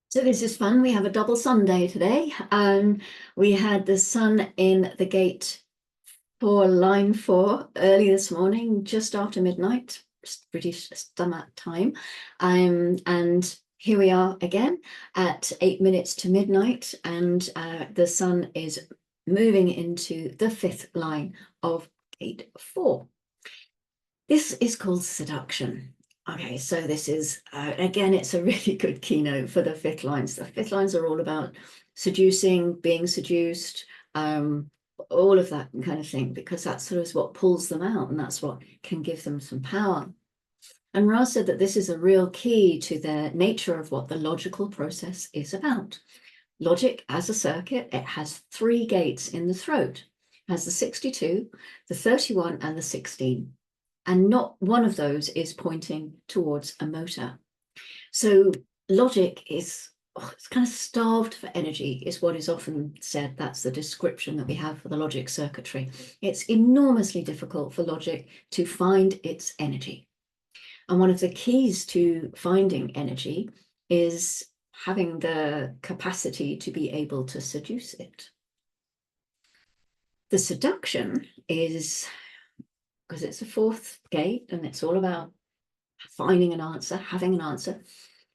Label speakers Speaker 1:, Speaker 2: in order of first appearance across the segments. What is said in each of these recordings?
Speaker 1: So this is fun. We have a double Sunday today. We had the sun in the gate for line 4 early this morning, just after midnight, British summer time. And here we are again at 8 minutes to midnight, and the sun is moving into the 5th line of gate 4. This is called Seduction. Okay, so this is, again, it's a really good keynote for the 5th lines. The 5th lines are all about seducing, being seduced, all of that kind of thing, because that sort of is what pulls them out, and that's what can give them some power. And Ra said that this is a real key to the nature of what the logical process is about. Logic as a circuit, it has 3 gates in the throat. It has the 62, the 31, and the 16. And not one of those is pointing towards a motor. So logic is, it's kind of starved for energy, is what is often said. That's the description that we have for the logic circuitry. It's enormously difficult for logic to find its energy. And one of the keys to finding energy is having the capacity to be able to seduce it. The seduction is, because it's the 4th gate and it's all about finding an answer, having an answer.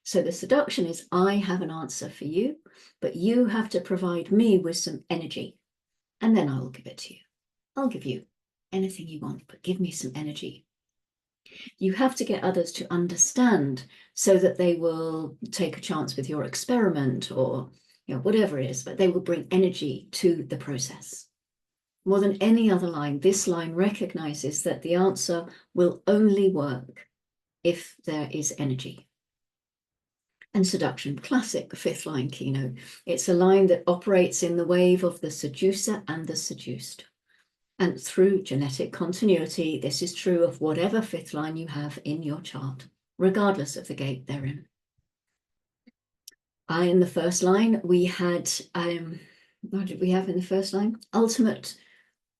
Speaker 1: So the seduction is, I have an answer for you, but you have to provide me with some energy, and then I will give it to you. I'll give you anything you want, but give me some energy. You have to get others to understand so that they will take a chance with your experiment, or whatever it is, but they will bring energy to the process. More than any other line, this line recognizes that the answer will only work if there is energy. And seduction, classic 5th line keynote. It's a line that operates in the wave of the seducer and the seduced. And through genetic continuity, this is true of whatever 5th line you have in your chart, regardless of the gate they're in. In the 1st line, we had, what did we have in the 1st line? Ultimate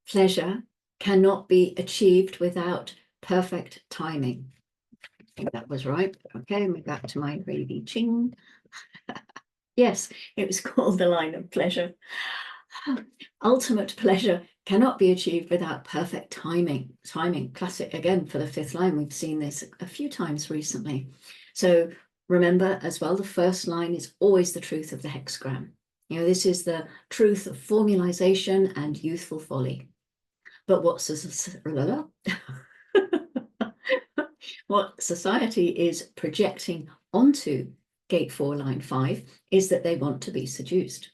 Speaker 1: pleasure cannot be achieved without perfect timing. I think that was right. Okay, we're back to my gravy ching. Yes, it was called the line of pleasure. Ultimate pleasure cannot be achieved without perfect timing. Timing, classic again for the 5th line. We've seen this a few times recently. So remember as well, the 1st line is always the truth of the hexagram. This is the truth of formalization and youthful folly. But what society is projecting onto gate 4, line 5, is that they want to be seduced.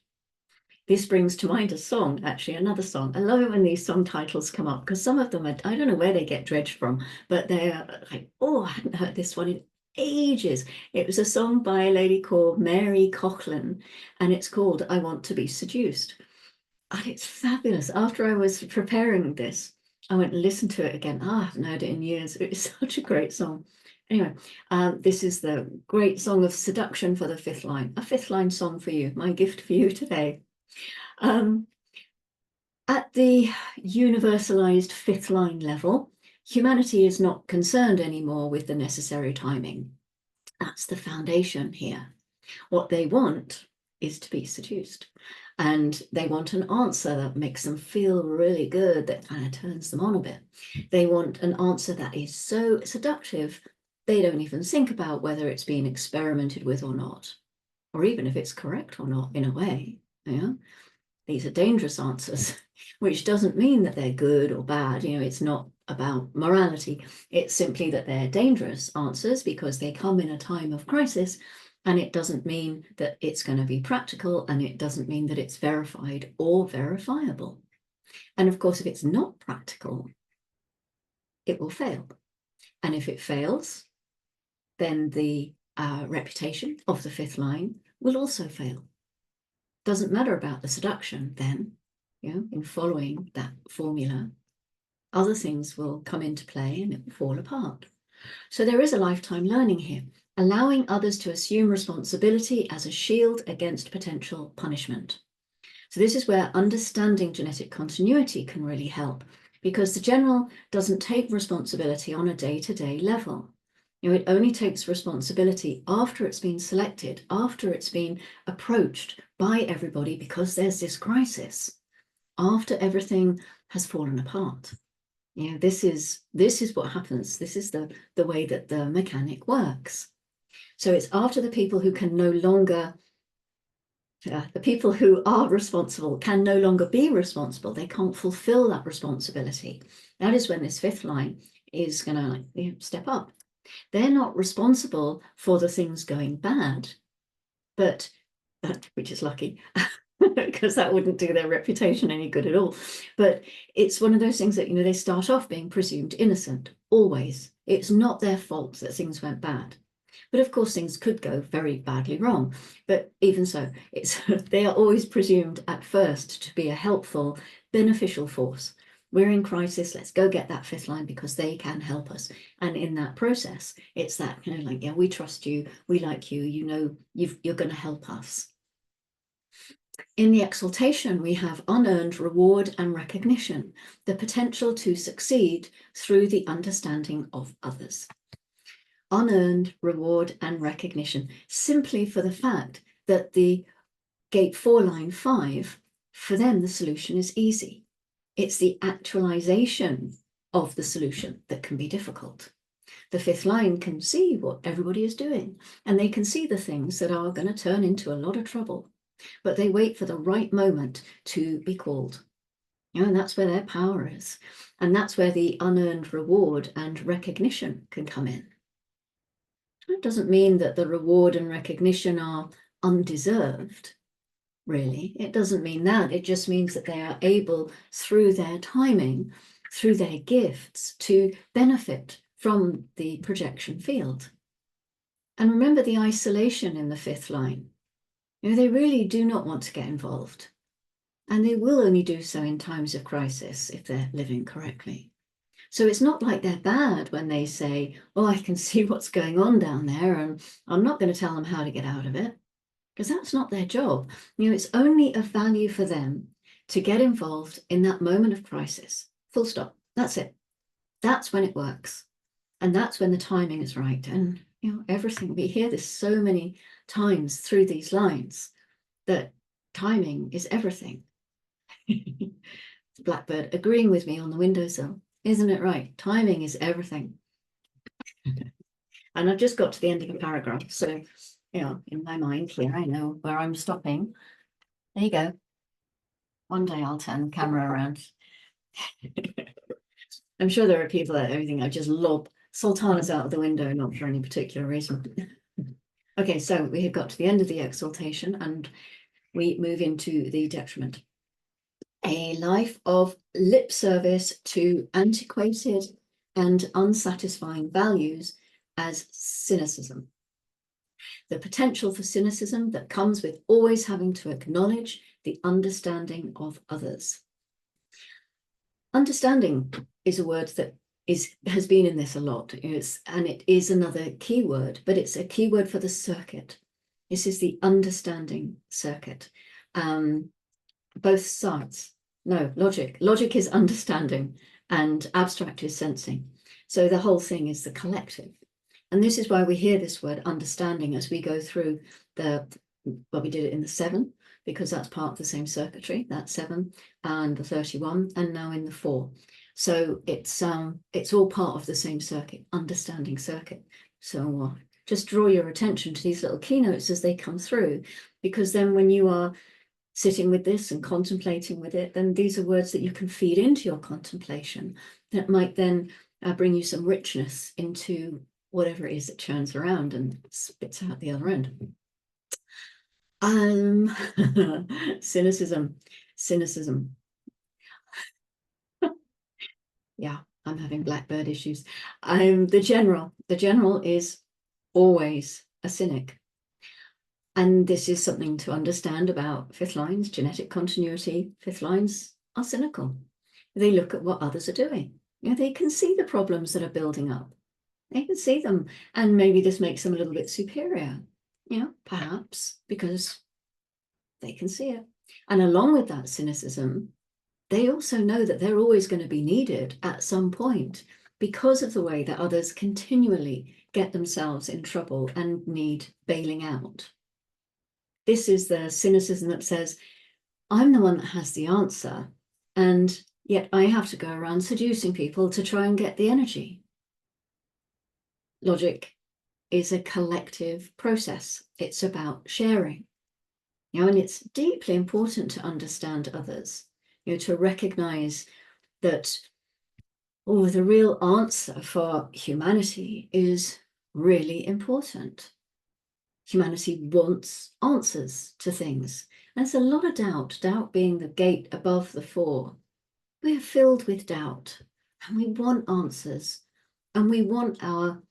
Speaker 1: This brings to mind a song, actually, another song. I love it when these song titles come up, because some of them, I don't know where they get dredged from, but they're like, oh, I hadn't heard this one in ages. It was a song by a lady called Mary Coughlin, and it's called I Want to Be Seduced. And it's fabulous. After I was preparing this, I went and listened to it again. I haven't heard it in years. It is such a great song. Anyway, this is the great song of seduction for the 5th line. A 5th line song for you, my gift for you today. At the universalized 5th line level, humanity is not concerned anymore with the necessary timing. That's the foundation here. What they want is to be seduced. And they want an answer that makes them feel really good, that kind of turns them on a bit. They want an answer that is so seductive, they don't even think about whether it's being experimented with or not, or even if it's correct or not, in a way. These are dangerous answers, which doesn't mean that they're good or bad. It's not about morality. It's simply that they're dangerous answers because they come in a time of crisis. And it doesn't mean that it's going to be practical, and it doesn't mean that it's verified or verifiable. And of course, if it's not practical, it will fail. And if it fails, then the reputation of the 5th line will also fail. Doesn't matter about the seduction then, in following that formula, other things will come into play and it will fall apart. So there is a lifetime learning here, allowing others to assume responsibility as a shield against potential punishment. So this is where understanding genetic continuity can really help, because the general doesn't take responsibility on a day-to-day level. It only takes responsibility after it's been selected, after it's been approached by everybody because there's this crisis, after everything has fallen apart. This is what happens. This is the way that the mechanic works. So it's after the people who can no longer, the people who are responsible can no longer be responsible. They can't fulfill that responsibility. That is when this fifth line is going to step up. They're not responsible for the things going bad, but which is lucky. Because that wouldn't do their reputation any good at all. But it's one of those things that, they start off being presumed innocent, always. It's not their fault that things went bad. But of course, things could go very badly wrong. But even so, they are always presumed at first to be a helpful, beneficial force. We're in crisis, let's go get that fifth line because they can help us. And in that process, it's that, yeah, we trust you, we like you, you're going to help us. In the exaltation, we have unearned reward and recognition, the potential to succeed through the understanding of others. Unearned reward and recognition, simply for the fact that the gate 4, line 5, for them, the solution is easy. It's the actualization of the solution that can be difficult. The fifth line can see what everybody is doing, and they can see the things that are going to turn into a lot of trouble. But they wait for the right moment to be called. And that's where their power is. And that's where the unearned reward and recognition can come in. It doesn't mean that the reward and recognition are undeserved, really. It doesn't mean that. It just means that they are able, through their timing, through their gifts, to benefit from the projection field. And remember the isolation in the fifth line. They really do not want to get involved, and they will only do so in times of crisis if they're living correctly. So it's not like they're bad when they say, I can see what's going on down there and I'm not going to tell them how to get out of it, because that's not their job. It's only of value for them to get involved in that moment of crisis. Full stop. That's it. That's when it works. And that's when the timing is right. And everything, we hear this so many times through these lines, that timing is everything. Blackbird agreeing with me on the windowsill. Isn't it right? Timing is everything. And I've just got to the end of the paragraph. So, in my mind here, I know where I'm stopping. There you go. One day I'll turn the camera around. I'm sure there are people that everything I just lob sultanas out of the window, not for any particular reason. Okay, so we have got to the end of the exaltation and we move into the detriment. A life of lip service to antiquated and unsatisfying values as cynicism. The potential for cynicism that comes with always having to acknowledge the understanding of others. Understanding is a word that has been in this a lot, and it is another keyword, but it's a keyword for the circuit. This is the understanding circuit. Both sides. No, logic. Logic is understanding and abstract is sensing. So the whole thing is the collective. And this is why we hear this word understanding as we go through we did it in the 7, because that's part of the same circuitry, that 7 and the 31, and now in the 4. So it's all part of the same circuit, understanding circuit. So just draw your attention to these little keynotes as they come through, because then when you are sitting with this and contemplating with it, then these are words that you can feed into your contemplation that might then bring you some richness into whatever it is that churns around and spits out the other end. Cynicism. Yeah, I'm having Blackbird issues. The general is always a cynic. And this is something to understand about fifth lines, genetic continuity. Fifth lines are cynical. They look at what others are doing. They can see the problems that are building up. They can see them. And maybe this makes them a little bit superior, perhaps because they can see it. And along with that cynicism, they also know that they're always going to be needed at some point because of the way that others continually get themselves in trouble and need bailing out. This is the cynicism that says, I'm the one that has the answer, and yet I have to go around seducing people to try and get the energy. Logic is a collective process. It's about sharing. And it's deeply important to understand others, to recognize that, the real answer for humanity is really important. Humanity wants answers to things. And there's a lot of doubt being the gate above the four. We're filled with doubt, and we want answers, and we want our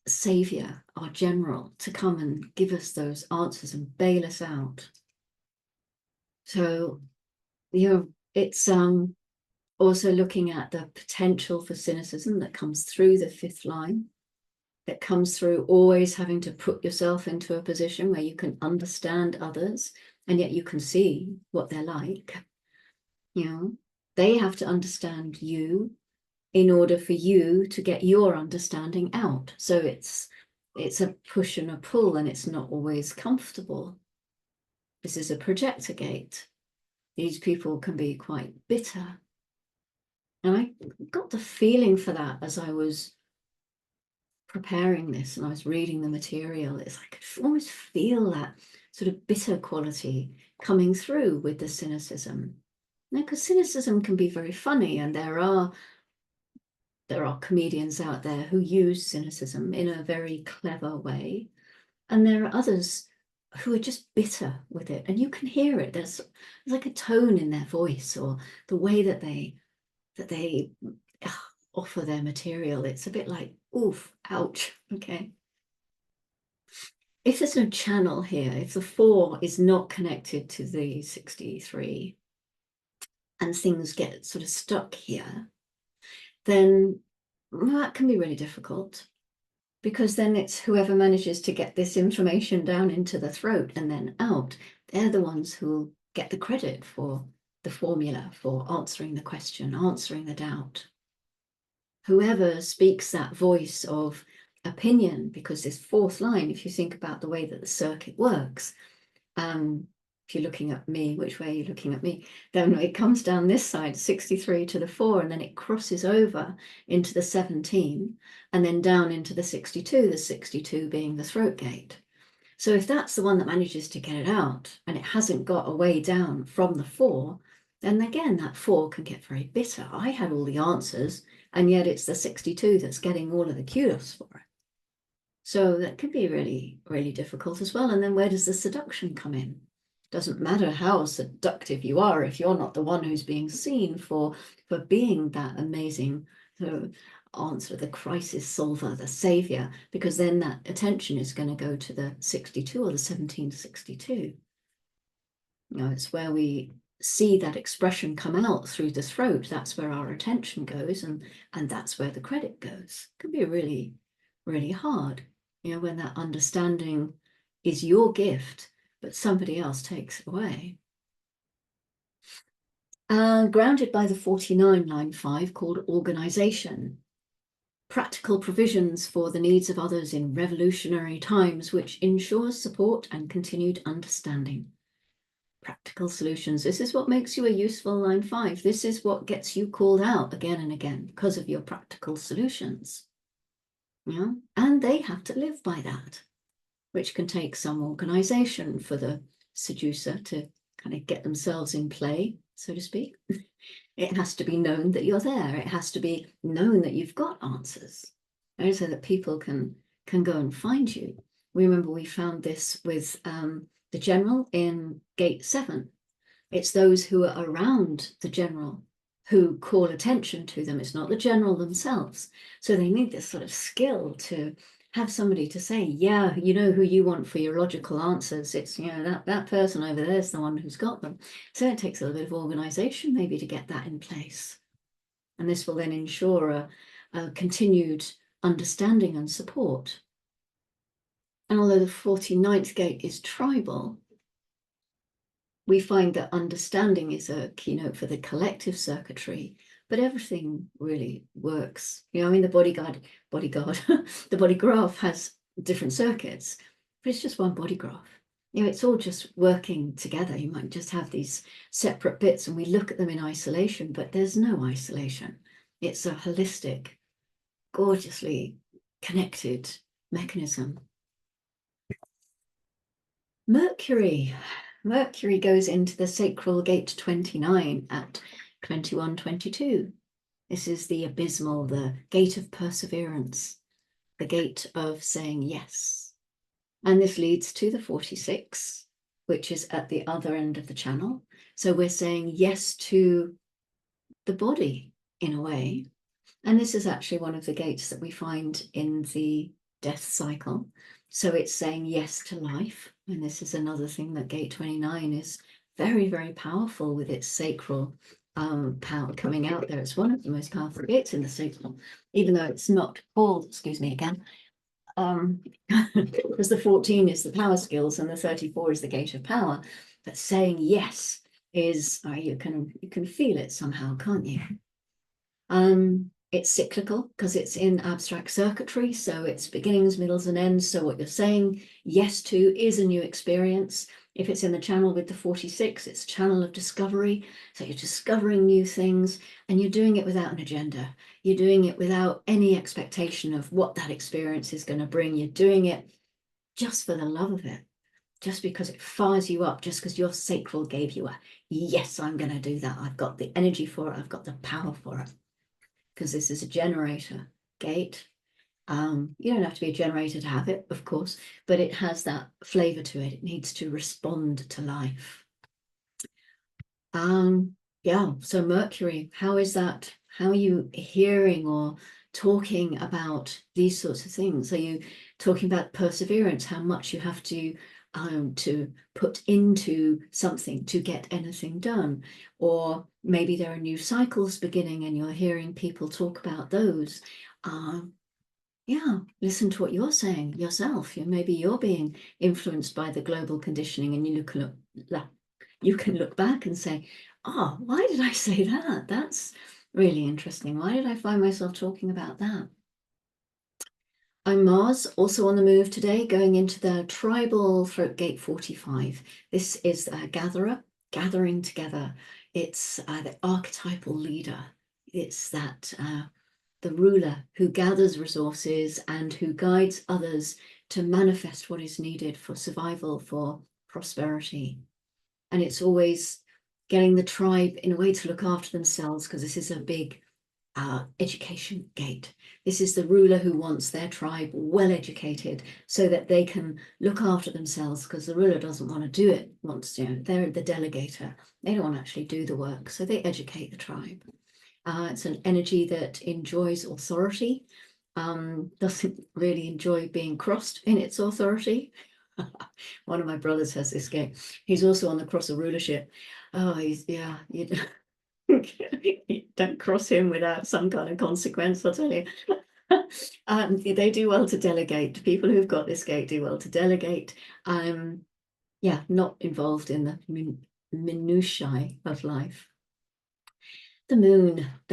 Speaker 1: savior, our general, to come and give us those answers and bail us out. So, it's also looking at the potential for cynicism that comes through the fifth line, that comes through always having to put yourself into a position where you can understand others, and yet you can see what they're like. They have to understand you in order for you to get your understanding out. So it's a push and a pull, and it's not always comfortable. This is a projector gate. These people can be quite bitter. And I got the feeling for that as I was preparing this and I was reading the material. It's like I could almost feel that sort of bitter quality coming through with the cynicism. Because cynicism can be very funny, and there are comedians out there who use cynicism in a very clever way, and there are others who are just bitter with it, and you can hear it. There's like a tone in their voice, or the way that they offer their material. It's a bit like, oof, ouch. Okay. If there's no channel here, if the 4 is not connected to the 63, and things get sort of stuck here, then that can be really difficult, because then it's whoever manages to get this information down into the throat and then out, they're the ones who get the credit for the formula, for answering the question, answering the doubt. Whoever speaks that voice of opinion, because this 4th line, if you think about the way that the circuit works, if you're looking at me, which way are you looking at me? Then it comes down this side, 63 to the 4, and then it crosses over into the 17, and then down into the 62 being the throat gate. So if that's the one that manages to get it out, and it hasn't got a way down from the 4, then again, that 4 can get very bitter. I had all the answers, and yet it's the 62 that's getting all of the kudos for it. So that could be really, really difficult as well. And then where does the seduction come in? Doesn't matter how seductive you are if you're not the one who's being seen for being that amazing answer, the crisis solver, the savior, because then that attention is going to go to the 62 or the 1762. It's where we see that expression come out through the throat. That's where our attention goes, and that's where the credit goes. It can be really, really hard, when that understanding is your gift, but somebody else takes it away. Grounded by the 49, line 5, called organization. Practical provisions for the needs of others in revolutionary times, which ensures support and continued understanding. Practical solutions. This is what makes you a useful line 5. This is what gets you called out again and again, because of your practical solutions. And they have to live by that, which can take some organization for the seducer to kind of get themselves in play, so to speak. It has to be known that you're there. It has to be known that you've got answers, so that people can go and find you. We remember we found this with the general in gate 7. It's those who are around the general who call attention to them. It's not the general themselves. So they need this sort of skill to have somebody to say, yeah, you know who you want for your logical answers. It's, that person over there is the one who's got them. So it takes a little bit of organization maybe to get that in place. And this will then ensure a continued understanding and support. And although the 49th gate is tribal, we find that understanding is a keynote for the collective circuitry, but everything really works. You know, I mean, the bodyguard, the body graph has different circuits, but it's just one body graph. You know, it's all just working together. You might just have these separate bits and we look at them in isolation, but there's no isolation. It's a holistic, gorgeously connected mechanism. Mercury. Mercury goes into the sacral gate 29 at 21:22. This is the abysmal, the gate of perseverance, the gate of saying yes. And this leads to the 46, which is at the other end of the channel. So we're saying yes to the body in a way. And this is actually one of the gates that we find in the death cycle. So it's saying yes to life. And this is another thing that gate 29 is very, very powerful with its sacral power coming out there. It's one of the most powerful gates in the sacral, even though it's not called, excuse me again, because the 14 is the power skills and the 34 is the gate of power. But saying yes is, you can feel it somehow, can't you? It's cyclical because it's in abstract circuitry, so it's beginnings, middles, and ends. So what you're saying yes to is a new experience. If it's in the channel with the 46, it's a channel of discovery. So you're discovering new things and you're doing it without an agenda. You're doing it without any expectation of what that experience is going to bring. You're doing it just for the love of it, just because it fires you up, just because your sacral gave you a yes, I'm going to do that. I've got the energy for it. I've got the power for it. Because this is a generator gate. You don't have to be a generator to have it, of course, but it has that flavor to it. It needs to respond to life. Yeah, so Mercury, how is that? How are you hearing or talking about these sorts of things? Are you talking about perseverance, how much you have to put into something to get anything done? Or maybe there are new cycles beginning and you're hearing people talk about those. Yeah, listen to what you're saying yourself. Maybe you're being influenced by the global conditioning and you can look back and say, oh, why did I say that? That's really interesting. Why did I find myself talking about that? I'm Mars, also on the move today, going into the tribal throat gate 45. This is a gatherer, gathering together. It's the archetypal leader. It's that the ruler who gathers resources and who guides others to manifest what is needed for survival, for prosperity. And it's always getting the tribe in a way to look after themselves, because this is a big education gate. This is the ruler who wants their tribe well educated so that they can look after themselves, because the ruler doesn't want to do it. They're the delegator. They don't want to actually do the work, so they educate the tribe. It's an energy that enjoys authority, doesn't really enjoy being crossed in its authority. One of my brothers has this gate. He's also on the cross of rulership. Oh, you don't cross him without some kind of consequence, I'll tell you. They do well to delegate. People who've got this gate do well to delegate. Yeah, not involved in the minutiae of life. The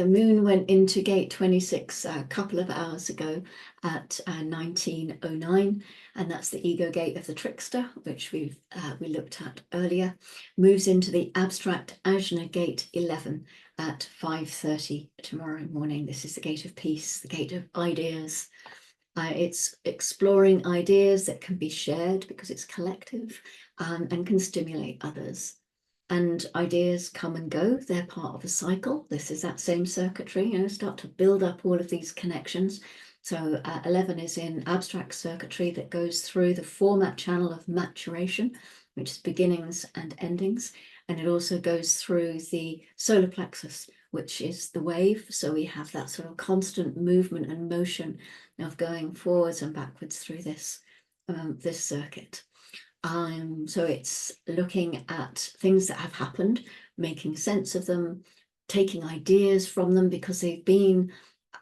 Speaker 1: moon went into gate 26 a couple of hours ago at 19:09, and that's the ego gate of the trickster, which we looked at earlier. Moves into the abstract ajna gate 11 at 5:30 tomorrow morning. This is the gate of peace, the gate of ideas. It's exploring ideas that can be shared because it's collective, and can stimulate others. And ideas come and go. They're part of a cycle. This is that same circuitry, start to build up all of these connections. So 11 is in abstract circuitry that goes through the format channel of maturation, which is beginnings and endings. And it also goes through the solar plexus, which is the wave. So we have that sort of constant movement and motion of going forwards and backwards through this circuit. So it's looking at things that have happened, making sense of them, taking ideas from them because they've been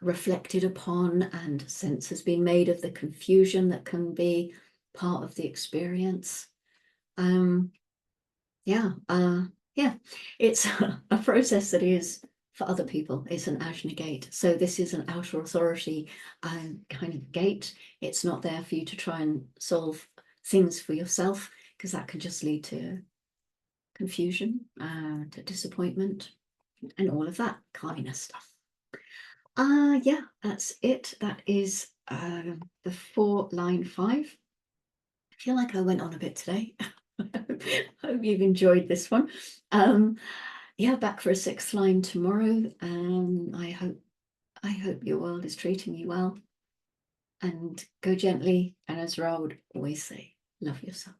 Speaker 1: reflected upon, and sense has been made of the confusion that can be part of the experience. Yeah, it's a process that is for other people. It's an Ajna gate. So this is an outer authority kind of gate. It's not there for you to try and solve things for yourself, because that can just lead to confusion, to disappointment, and all of that kind of stuff. Yeah, that's it. That is the 4 line 5. I feel like I went on a bit today. Hope you've enjoyed this one. Yeah, back for a 6th line tomorrow. I hope your world is treating you well. And go gently, and as Ra would always say, love yourself.